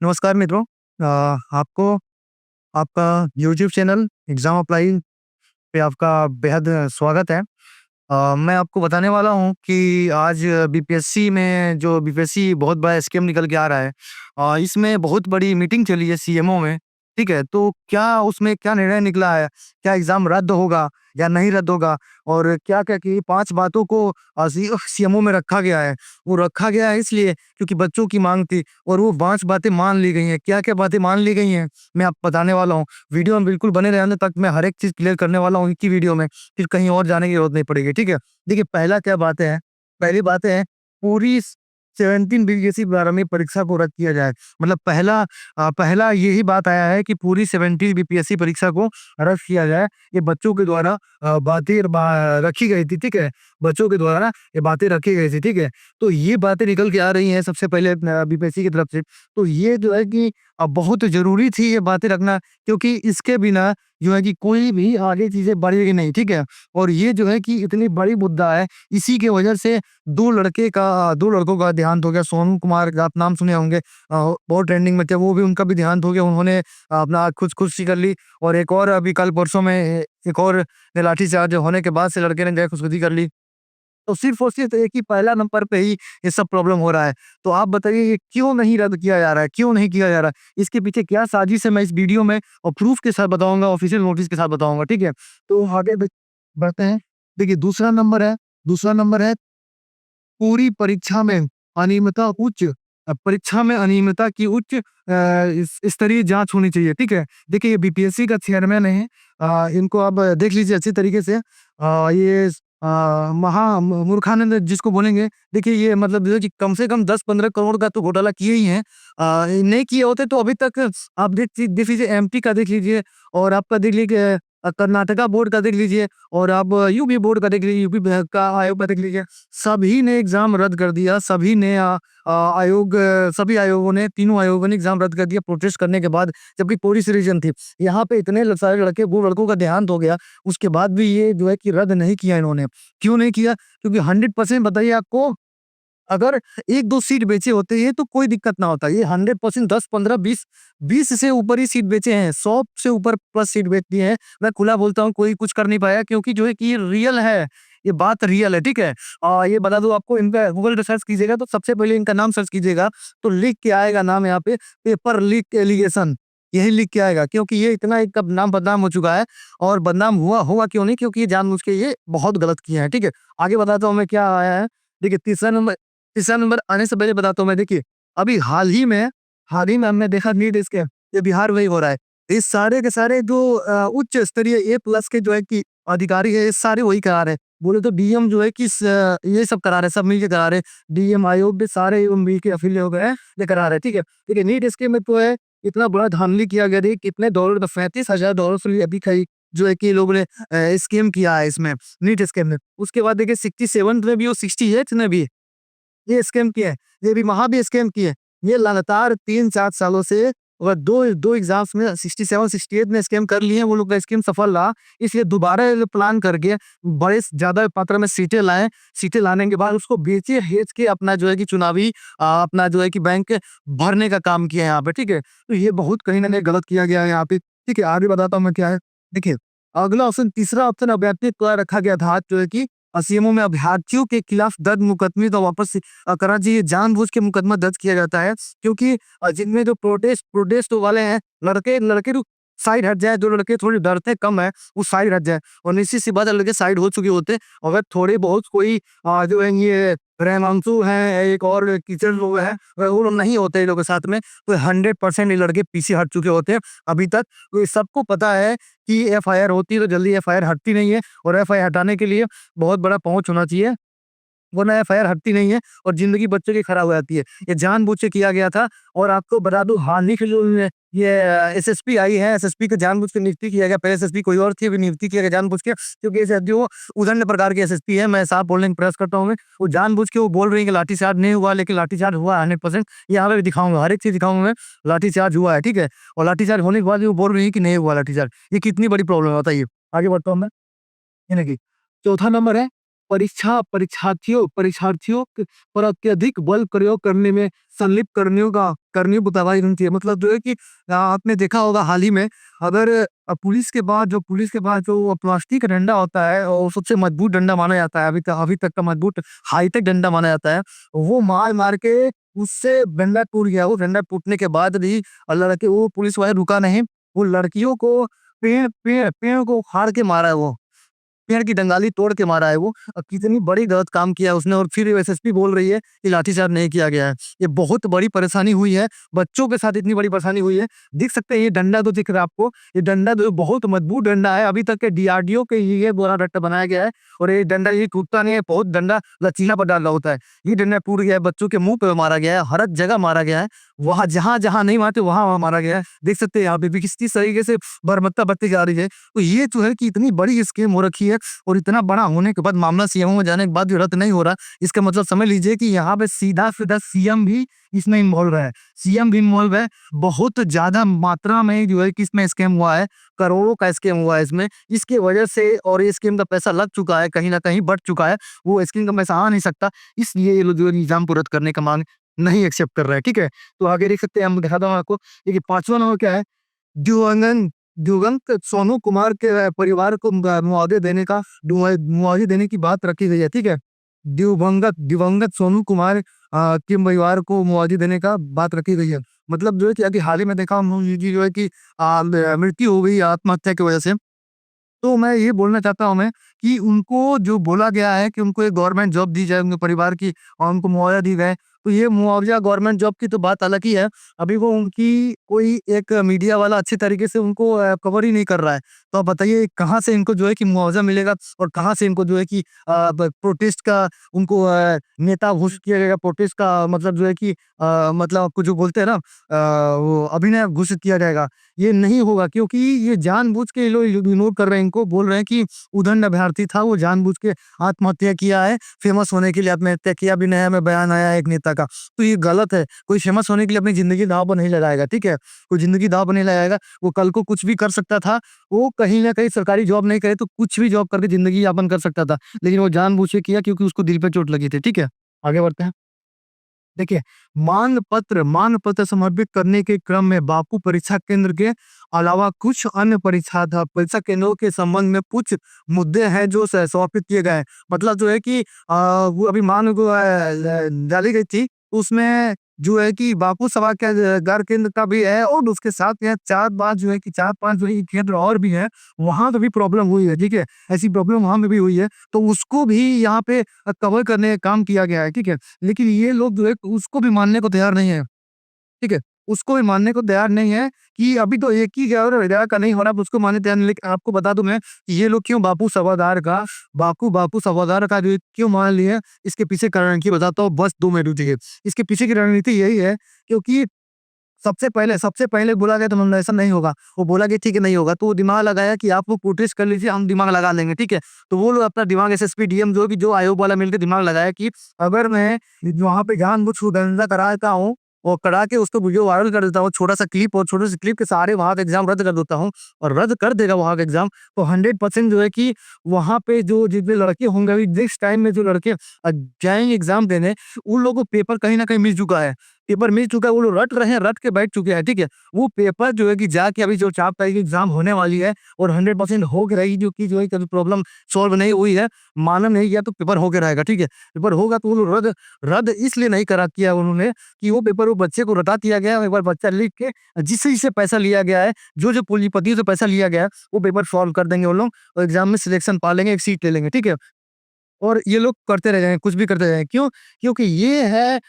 नमस्कार मित्रों। आपको आपका यूट्यूब चैनल एग्ज़ाम अप्लाई पे आपका बेहद स्वागत है। मैं आपको बताने वाला हूँ कि आज बीपीएससी में जो बीपीएससी बहुत बड़ा स्कैम निकल के आ रहा है। इसमें बहुत बड़ी मीटिंग चली है सीएमओ में, ठीक है? तो क्या उसमें क्या निर्णय निकला है? क्या एग्ज़ाम रद्द होगा या नहीं रद्द होगा? और क्या-क्या की 5 बातों को सीएमओ में रखा गया है। वो रखा गया है इसलिए क्योंकि बच्चों की माँग थी और वो 5 बातें मान ली गई हैं। क्या-क्या बातें मान ली गई हैं, मैं आपको बताने वाला हूँ। वीडियो में बिल्कुल बने रहने तक मैं हर एक चीज़ क्लियर करने वाला हूँ एक ही वीडियो में, फिर कहीं और जाने की ज़रूरत नहीं पड़ेगी, ठीक है? देखिए पहला क्या बातें हैं, पहली बातें हैं पूरी 17 बीपीएससी 12वीं परीक्षा को रद्द किया जाए। मतलब पहला यही बात आया है कि पूरी 17 बीपीएससी परीक्षा को रद्द किया जाए। ये बच्चों के द्वारा बातें रखी गई थी, ठीक है? बच्चों के द्वारा ये बातें रखी गई थी, ठीक है? तो ये बातें निकल के आ रही हैं सबसे पहले बीपीएससी की तरफ से। तो ये जो है कि बहुत ज़रूरी थी ये बातें रखना क्योंकि इसके बिना जो है कि कोई भी आगे चीज़ें बढ़ेगी नहीं, ठीक है? और ये जो है कि इतनी बड़ी मुद्दा है, इसी की वजह से 2 लड़कों का देहांत हो गया। सोनू कुमार आप नाम सुने होंगे, बहुत ट्रेंडिंग में थे, वो भी उनका भी देहांत हो गया। उन्होंने अपना खुदकुशी कर ली और एक और अभी कल परसों में एक और ने लाठीचार्ज होने के बाद से लड़के ने जो है खुदकुशी कर ली। तो सिर्फ़ और सिर्फ़ एक ही पहला नंबर पे ही ये सब प्रॉब्लम हो रहा है। तो आप बताइए ये क्यों नहीं रद्द किया जा रहा है? क्यों नहीं किया जा रहा है? इसके पीछे क्या साजिश है मैं इस वीडियो में और प्रूफ़ के साथ बताऊँगा, ऑफ़िशियल नोटिस के साथ बताऊँगा, ठीक है? तो आगे बढ़ते हैं। देखिए दूसरा नंबर है पूरी परीक्षा में परीक्षा में अनियमितता की उच्च स्तरीय जाँच होनी चाहिए, ठीक है? देखिए ये बीपीएससी का चेयरमैन है, इनको आप देख लीजिए अच्छी तरीके से। ये मूर्खानंद जिसको बोलेंगे, देखिए ये मतलब जो है कि कम से कम 10-15 करोड़ का तो घोटाला किए ही हैं। नहीं किए होते तो अभी तक आप देख लीजिए एमपी का देख लीजिए और आपका देख लीजिए कर्नाटका बोर्ड का देख लीजिए और आप यूपी बोर्ड का देख लीजिए, यूपी का आयोग का देख लीजिए। सभी ने एग्ज़ाम रद्द कर दिया, सभी आयोगों ने, तीनों आयोगों ने एग्ज़ाम रद्द कर दिया प्रोटेस्ट करने के बाद, जबकि पुलिस रीजन थी। यहाँ पे इतने सारे वो लड़कों का देहांत हो गया, उसके बाद भी ये जो है कि रद्द नहीं किया इन्होंने। क्यों नहीं किया? क्योंकि 100% बताइए आपको, अगर 1-2 सीट बेचे होते ये तो कोई दिक्कत ना होता। ये 100% 10, 15, 20 से ऊपर ही सीट बेचे हैं, 100 से ऊपर प्लस सीट बेच दी है। मैं खुला बोलता हूँ कोई कुछ कर नहीं पाया क्योंकि जो है कि ये रियल है, ये बात रियल है, ठीक है? ये बता दूँ आपको, इनका गूगल पे सर्च कीजिएगा तो सबसे पहले इनका नाम सर्च कीजिएगा तो लिख के आएगा नाम यहाँ पे, पेपर लीक एलिगेशन, यही लिख के आएगा क्योंकि ये इतना एक अब नाम बदनाम हो चुका है। और बदनाम हुआ क्यों नहीं? क्योंकि ये जानबूझ के ये बहुत गलत किए हैं, ठीक है? आगे बताता हूँ मैं क्या आया है। देखिए तीसरा नंबर आने से पहले बताता हूँ मैं, देखिए अभी हाल ही में हमने देखा नीट स्कैम, ये बिहार में ही हो रहा है। ये सारे के सारे जो उच्च स्तरीय ए प्लस के जो है कि अधिकारी है, ये सारे वही करा रहे हैं। बोले तो डीएम जो है कि ये सब करा रहे हैं, सब मिलके करा रहे हैं। डीएम आयोग भी सारे मिलके अफिलिएट हो गए हैं, ये करा रहे हैं, ठीक है? देखिए नीट स्कैम में तो है इतना बड़ा धांधली किया गया, देखिए कितने डॉलर, $35,000 से अभी कई जो है कि लोगों ने स्कैम किया है इसमें, नीट स्कैम में। उसके बाद देखिए 67th में भी और 68th में भी ये स्कैम किए हैं, ये भी वहाँ भी स्कैम किए हैं। ये लगातार 3-4 सालों से और 2 एग्ज़ाम्स में 67, 68 में स्कैम कर लिए हैं, वो लोग का स्कीम सफल रहा। इसलिए दोबारा ये लोग प्लान करके बड़े ज़्यादा मात्रा में सीटें लाए। सीटें लाने के बाद उसको बेचे-हेच के अपना जो है कि चुनावी अपना जो है कि बैंक भरने का काम किया है यहाँ पे, ठीक है? तो ये बहुत कहीं न कहीं गलत किया गया है यहाँ पे, ठीक है? आगे बताता हूँ मैं क्या है। देखिए, अगला ऑप्शन, तीसरा ऑप्शन अभ्यर्थियों द्वारा रखा गया था जो है कि सीएमओ में अभ्यर्थियों के खिलाफ दर्ज मुकदमे तो वापस करा चाहिए। जानबूझ के मुकदमा दर्ज किया जाता है क्योंकि जिनमें जो प्रोटेस्ट वाले हैं, लड़के लड़के तो साइड हट जाए, जो लड़के थोड़े डरते कम है वो साइड हट जाए और निश्चित सी बात है लड़के साइड हो चुके होते हैं। अगर थोड़े बहुत कोई जो है ये रहमांसू हैं, एक और किचन लोग हैं, अगर वो लोग नहीं होते इन लोगों के साथ में तो 100% ये लड़के पीछे हट चुके होते हैं अभी तक। तो ये सबको पता है कि एफआईआर होती है तो जल्दी एफआईआर हटती नहीं है और एफआईआर हटाने के लिए बहुत बड़ा पहुँच होना चाहिए, वरना एफआईआर हटती नहीं है और ज़िंदगी बच्चों की खराब हो जाती है। ये जानबूझ के किया गया था और आपको बता दूँ हाल ही के जो ये एसएसपी आई है, एसएसपी को जानबूझ के नियुक्ति किया गया। पहले एसएसपी कोई और थी, अभी नियुक्ति किया गया जानबूझ के क्योंकि ये जो उदंड प्रकार के एसएसपी है, मैं साफ बोलने का प्रयास करता हूँ मैं, वो जानबूझ के वो बोल रही है कि लाठीचार्ज नहीं हुआ, लेकिन लाठीचार्ज हुआ 100%। यहाँ पे भी दिखाऊँगा, हर एक चीज़ दिखाऊँगा मैं, लाठीचार्ज हुआ है, ठीक है? और लाठीचार्ज होने के बाद भी वो बोल रही है कि नहीं हुआ लाठीचार्ज। ये कितनी बड़ी प्रॉब्लम है बताइए? आगे बढ़ता हूँ मैं। ये देखिए, चौथा नंबर है परीक्षार्थियों पर अत्यधिक बल प्रयोग करने में संलिप्त करने बताई गई थी। मतलब जो है कि आपने देखा होगा हाल ही में, अगर पुलिस के पास जो प्लास्टिक का डंडा होता है और सबसे मजबूत डंडा माना जाता है, अभी तक का मजबूत हाईटेक डंडा माना जाता है, वो मार मार के उससे डंडा टूट गया। वो डंडा टूटने के बाद भी लड़के वो पुलिस वाला रुका नहीं, वो लड़कियों को पेड़ को उखाड़ के मारा है वो। पेड़ की डंगाली तोड़ के मारा है वो। कितनी बड़ी गलत काम किया है उसने, और फिर एसएसपी बोल रही है कि लाठीचार्ज नहीं किया गया है। ये बहुत बड़ी परेशानी हुई है, बच्चों के साथ इतनी बड़ी परेशानी हुई है। देख सकते हैं ये डंडा तो दिख रहा है आपको, ये डंडा तो बहुत मजबूत डंडा है, अभी तक के डीआरडीओ के ये द्वारा डंडा बनाया गया है। और ये डंडा ये टूटता नहीं है, बहुत डंडा लचीला पर डाला होता है। ये डंडा टूट गया है, बच्चों के मुंह पे मारा गया है, हर एक जगह मारा गया है, वहां जहां जहां नहीं मारते वहां मारा गया है। देख सकते हैं यहाँ पे भी किस तरीके से बर्बरता बढ़ती जा रही है। तो ये जो है कि इतनी बड़ी स्कीम हो रखी है, और इतना बड़ा होने के बाद मामला सीएमओ में जाने के बाद भी रद्द नहीं हो रहा। इसका मतलब समझ लीजिए कि यहाँ पे सीधा-सीधा सीएम भी इसमें इन्वॉल्व है। सीएम भी इन्वॉल्व है। बहुत ज़्यादा मात्रा में जो है कि इसमें स्कैम हुआ है। करोड़ों का स्कैम हुआ है इसमें। इसकी वजह से, और ये स्कीम का पैसा लग चुका है, कहीं न कहीं बढ़ चुका है। वो स्कीम का पैसा आ नहीं सकता। इसलिए ये लोग जो है एग्ज़ाम को रद्द करने का मांग नहीं एक्सेप्ट कर रहे हैं। ठीक है? तो आगे देख सकते हैं, हम दिखाता हूँ आपको। देखिए 5वां नंबर क्या है? दिवंगन दिवंगत सोनू कुमार के परिवार को मुआवजे देने की बात रखी गई है। ठीक है? दिवंगत दिवंगत सोनू कुमार के परिवार को मुआवजे देने का बात रखी गई है। मतलब जो है कि अभी हाल ही में देखा हम लोग ये जो है कि मृत्यु हो गई आत्महत्या की वजह से। तो मैं ये बोलना चाहता हूँ मैं कि उनको जो बोला गया है कि उनको एक गवर्नमेंट जॉब दी जाए उनके परिवार की, और उनको मुआवजा दी जाए, तो ये मुआवजा गवर्नमेंट जॉब की तो बात अलग ही है। अभी वो उनकी कोई एक मीडिया वाला अच्छी तरीके से उनको कवर ही नहीं कर रहा है। तो आप बताइए कहाँ से इनको जो है कि मुआवजा मिलेगा, और कहाँ से इनको जो है कि प्रोटेस्ट का उनको नेता घोषित किया जाएगा। प्रोटेस्ट का मतलब जो है कि मतलब आपको जो बोलते हैं ना, वो अभिनय घोषित किया जाएगा। ये नहीं होगा, क्योंकि ये जानबूझ के ये लोग इग्नोर कर रहे हैं इनको, बोल रहे हैं कि उदंड अभ्यर्थी था, वो जानबूझ के आत्महत्या किया है, फेमस होने के लिए आत्महत्या किया। अभी नया में बयान आया है एक नेता का, तो ये गलत है। कोई फेमस होने के लिए अपनी ज़िंदगी दाँव पर नहीं लगाएगा, ठीक है? कोई ज़िंदगी दाँव पर नहीं लगाएगा। वो कल को कुछ भी कर सकता था, वो कहीं न कहीं सरकारी जॉब नहीं करे तो कुछ भी जॉब करके ज़िंदगी यापन कर सकता था। लेकिन वो जानबूझ के किया क्योंकि उसको दिल पे चोट लगी थी, ठीक है? आगे बढ़ते हैं। देखिए, मानपत्र समर्पित करने के क्रम में बापू परीक्षा केंद्र के अलावा कुछ अन्य परीक्षा केंद्रों के संबंध में कुछ मुद्दे हैं जो सौंपित किए गए हैं। मतलब जो है कि वो अभी मान को डाली गई थी, उसमें जो है कि बापू सभा के घर केंद्र का भी है, और उसके साथ यहाँ 4-5 जो है कि 4-5 जो है केंद्र और भी हैं, वहाँ पे भी प्रॉब्लम हुई है, ठीक है? ऐसी प्रॉब्लम वहाँ पे भी हुई है, तो उसको भी यहाँ पे कवर करने का काम किया गया है, ठीक है? लेकिन ये लोग जो है उसको भी मानने को तैयार नहीं है, ठीक है? उसको भी मानने को तैयार नहीं है कि अभी तो एक ही जगह विधायक का नहीं हो रहा, उसको मानने तैयार नहीं। लेकिन आपको बता दूं मैं कि ये लोग क्यों बापू सभादार का जो क्यों मान लिए, इसके पीछे का रणनीति बताता हूँ, बस 2 मिनट रुकिए। इसके पीछे की रणनीति यही है, क्योंकि सबसे पहले बोला गया तो मतलब ऐसा नहीं होगा। वो बोला कि ठीक है नहीं होगा, तो वो दिमाग लगाया कि आप लोग प्रोटेस्ट कर लीजिए, हम दिमाग लगा लेंगे, ठीक है? तो वो लोग अपना दिमाग एसएसपी, डीएम जो भी जो आयोग वाला मिलके दिमाग लगाया कि अगर मैं वहाँ पे जानबूझ के दंगा कराता हूँ और करा के उसको वीडियो वायरल कर देता हूँ, छोटा-सा क्लिप, और छोटे से क्लिप के सहारे वहाँ का एग्ज़ाम रद्द कर देता हूँ, और रद्द कर देगा वहाँ का एग्ज़ाम, तो 100% जो है कि वहाँ पे जो जितने लड़के होंगे, अभी जिस टाइम में जो लड़के जाएँगे एग्ज़ाम देने, उन लोगों को पेपर कहीं न कहीं मिल चुका है। पेपर मिल चुका है, वो लोग रट रहे हैं, रट के बैठ चुके हैं, ठीक है? वो पेपर जो है कि जाके अभी जो 4 तारीख की एग्ज़ाम होने वाली है, और 100% हो के रहेगी, जो कि जो है कभी प्रॉब्लम सॉल्व नहीं हुई है, माना नहीं गया, तो पेपर हो के रहेगा, ठीक है? पेपर होगा तो वो लोग रद्द रद्द इसलिए नहीं करा किया उन्होंने कि वो पेपर वो बच्चे को रटा दिया गया है, एक बार बच्चा लिख के जिससे पैसा लिया गया है, जो पूंजीपतियों से पैसा लिया गया है, वो पेपर सॉल्व कर देंगे वो लोग, और एग्ज़ाम में सिलेक्शन पा लेंगे, एक सीट ले लेंगे, ठीक है? और ये लोग करते रह जाएँगे, कुछ भी करते रह जाएँगे। क्यों? क्योंकि ये है,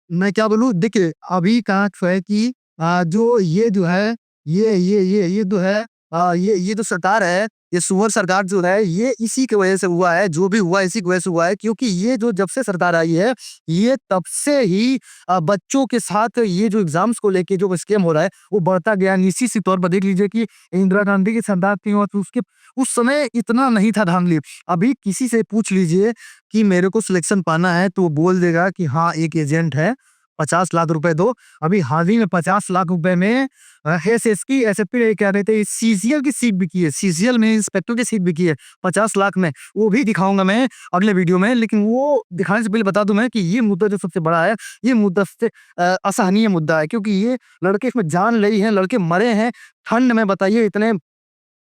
मैं क्या बोलूँ, देखिए अभी का जो है कि जो ये जो है ये जो है ये जो सरकार है, ये सुअर सरकार जो है, ये इसी की वजह से हुआ है, जो भी हुआ इसी की वजह से हुआ है, क्योंकि ये जो जब से सरकार आई है, ये तब से ही बच्चों के साथ ये जो एग्ज़ाम्स को लेके जो स्कैम हो रहा है, वो बढ़ता गया। निश्चित तौर पर देख लीजिए कि इंदिरा गांधी की सरकार थी, और उसके उस समय इतना नहीं था धांधली। अभी किसी से पूछ लीजिए कि मेरे को सिलेक्शन पाना है, तो वो बोल देगा कि हाँ, एक एजेंट है, 50 लाख रुपए दो। अभी हाल ही में 50 लाख रुपए में एसएसकी एसएसपी क्या कहते हैं, सीजीएल की सीट बिकी है, सीजीएल में इंस्पेक्टर की सीट बिकी है 50 लाख में। वो भी दिखाऊंगा मैं अगले वीडियो में, लेकिन वो दिखाने से पहले बता दूं मैं कि ये मुद्दा जो सबसे बड़ा है, ये मुद्दा सबसे असहनीय मुद्दा है, क्योंकि ये लड़के इसमें जान ली हैं, लड़के मरे हैं ठंड में। बताइए, इतने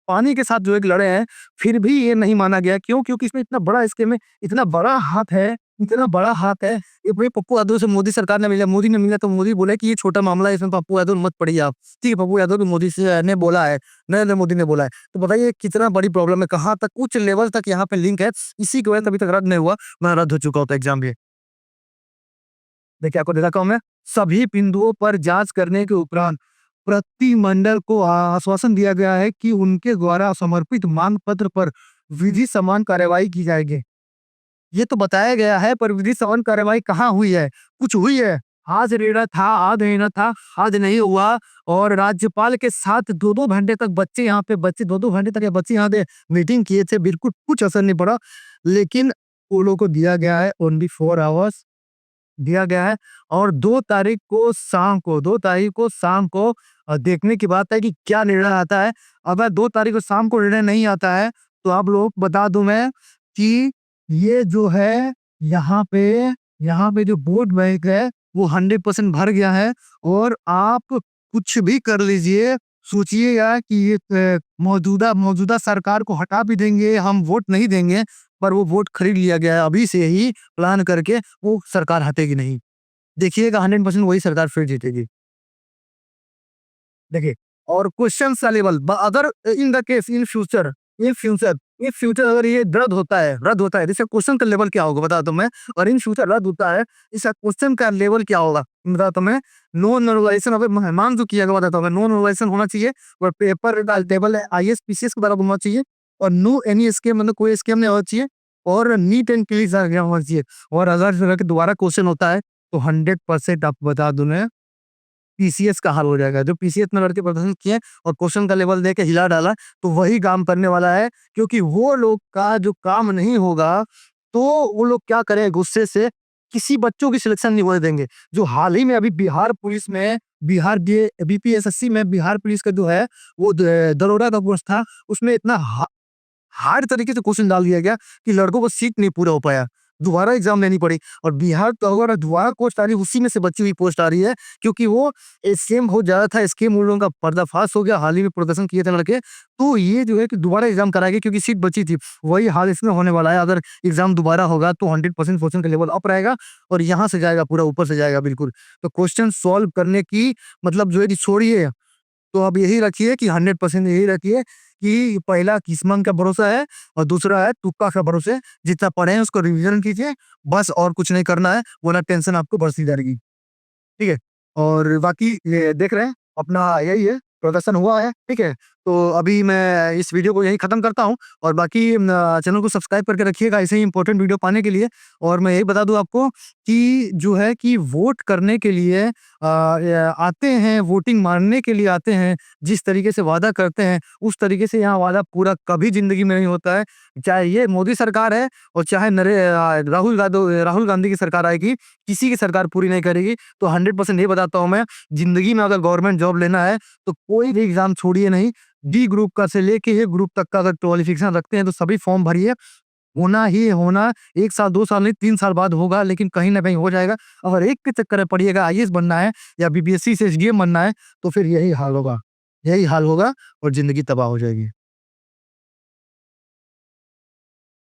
पानी के साथ जो एक लड़े हैं, फिर भी ये नहीं माना गया। क्यों? क्योंकि इसमें इतना बड़ा स्कीम है, इतना बड़ा हाथ है, इतना बड़ा हाथ है। ये भाई पप्पू यादव से मोदी सरकार ने मिला, मोदी ने मिला तो मोदी बोले कि ये छोटा मामला है, इसमें पप्पू यादव मत पड़िए आप। ठीक है, पप्पू यादव भी मोदी से ने बोला है, नरेंद्र मोदी ने बोला है। तो बताइए कितना बड़ी प्रॉब्लम है, कहाँ तक उच्च लेवल तक यहाँ पे लिंक है। इसी की वजह से अभी तक रद्द नहीं हुआ, मैं रद्द हो चुका होता एग्जाम भी। देखिए, आपको दिखाता हूँ मैं, सभी बिंदुओं पर जांच करने के उपरांत प्रतिमंडल को आश्वासन दिया गया है कि उनके द्वारा समर्पित मांग पत्र पर विधि समान कार्यवाही की जाएगी। ये तो बताया गया है, पर विधि समान कार्यवाही कहाँ हुई है? कुछ हुई है? आज रेड़ा था, आज रेड़ा था, आज नहीं हुआ। और राज्यपाल के साथ 2-2 घंटे तक बच्चे यहाँ पे, बच्चे 2-2 घंटे तक ये बच्चे यहाँ पे मीटिंग किए थे, बिल्कुल कुछ असर नहीं पड़ा। लेकिन वो लोगों को दिया गया है ओनली 4 आवर्स दिया गया है, और 2 तारीख को शाम को देखने की बात है कि क्या निर्णय आता है। अगर 2 तारीख को शाम को निर्णय नहीं आता है, तो आप लोग बता दूं मैं कि ये जो है यहाँ पे यहाँ पे जो वोट बैंक है वो 100% भर गया है। और आप कुछ भी कर लीजिए, सोचिएगा कि ये मौजूदा मौजूदा सरकार को हटा भी देंगे, हम वोट नहीं देंगे, पर वो वोट खरीद लिया गया है अभी से ही प्लान करके, वो सरकार हटेगी नहीं। देखिएगा 100% वही सरकार फिर जीतेगी। देखिए, और क्वेश्चंस का लेवल अगर in the case in future अगर ये रद्द होता है, इसका क्वेश्चन का लेवल क्या होगा बताता हूँ मैं। और इन फ्यूचर रद्द होता है, इसका क्वेश्चन का लेवल क्या होगा बताता हूँ मैं। नो नॉर्मलाइजेशन, अगर मेहमान जो किया गया बताता हूँ मैं, नो नॉर्मलाइजेशन होना चाहिए, और पेपर टेबल आईएएस पीसीएस के बराबर होना चाहिए, और नो एनी स्कीम, मतलब कोई स्कीम नहीं होना चाहिए, और नीट एंड क्लीन होना चाहिए। और अगर इस तरह के दोबारा क्वेश्चन होता है तो 100% आपको बता दूं मैं, पीसीएस का हाल हो जाएगा। जो पीसीएस में लड़के प्रदर्शन किए और क्वेश्चन का लेवल देके हिला डाला, तो वही काम करने वाला है। क्योंकि वो लोग का जो काम नहीं होगा, तो वो लोग क्या करें, गुस्से से किसी बच्चों की सिलेक्शन नहीं होने देंगे। जो हाल ही में अभी बिहार पुलिस में, बिहार बीपीएसएससी में बिहार पुलिस का जो है वो दरोगा का कोर्स था, उसमें इतना हार्ड तरीके से क्वेश्चन डाल दिया गया कि लड़कों को सीट नहीं पूरा हो पाया, दोबारा एग्जाम लेनी पड़ी। और बिहार तो अगर दोबारा पोस्ट आ रही है, उसी में से बची हुई पोस्ट आ रही है, क्योंकि वो स्कैम बहुत ज्यादा था, स्कैम उन लोगों का पर्दाफाश हो गया, हाल ही में प्रदर्शन किए थे लड़के। तो ये जो है कि दोबारा एग्जाम कराएंगे, क्योंकि सीट बची थी। वही हाल इसमें होने वाला है, अगर एग्जाम दोबारा होगा तो 100% क्वेश्चन का लेवल अप रहेगा, और यहाँ से जाएगा पूरा ऊपर से जाएगा बिल्कुल। तो क्वेश्चन सॉल्व करने की मतलब जो है कि छोड़िए, तो अब यही रखिए कि 100% यही रखिए कि पहला किस्मत का भरोसा है, और दूसरा है तुक्का का भरोसा है। जितना पढ़े हैं उसको रिवीजन कीजिए, बस और कुछ नहीं करना है, वरना टेंशन आपको बढ़ती जाएगी। ठीक है? और बाकी ये देख रहे हैं, अपना यही है, प्रदर्शन हुआ है, ठीक है? तो अभी मैं इस वीडियो को यहीं खत्म करता हूँ, और बाकी चैनल को सब्सक्राइब करके रखिएगा ऐसे ही इंपॉर्टेंट वीडियो पाने के लिए। और मैं यही बता दूँ आपको कि जो है कि वोट करने के लिए आते हैं, वोटिंग मारने के लिए आते हैं, जिस तरीके से वादा करते हैं, उस तरीके से यहाँ वादा पूरा कभी ज़िंदगी में नहीं होता है। चाहे ये मोदी सरकार है, और चाहे राहुल गांधी की सरकार आएगी, किसी की सरकार पूरी नहीं करेगी। तो 100% ये बताता हूँ मैं, ज़िंदगी में अगर गवर्नमेंट जॉब लेना है, तो कोई भी एग्ज़ाम छोड़िए नहीं। डी ग्रुप का से लेके ए ग्रुप तक का अगर क्वालिफिकेशन रखते हैं, तो सभी फॉर्म भरिए। होना ही होना 1 साल, 2 साल नहीं, 3 साल बाद होगा, लेकिन कहीं न कहीं हो जाएगा। अगर एक के चक्कर में पड़िएगा, आईएएस बनना है या बीपीएससी से एसडीएम बनना है, तो फिर यही हाल होगा, और ज़िंदगी तबाह हो जाएगी।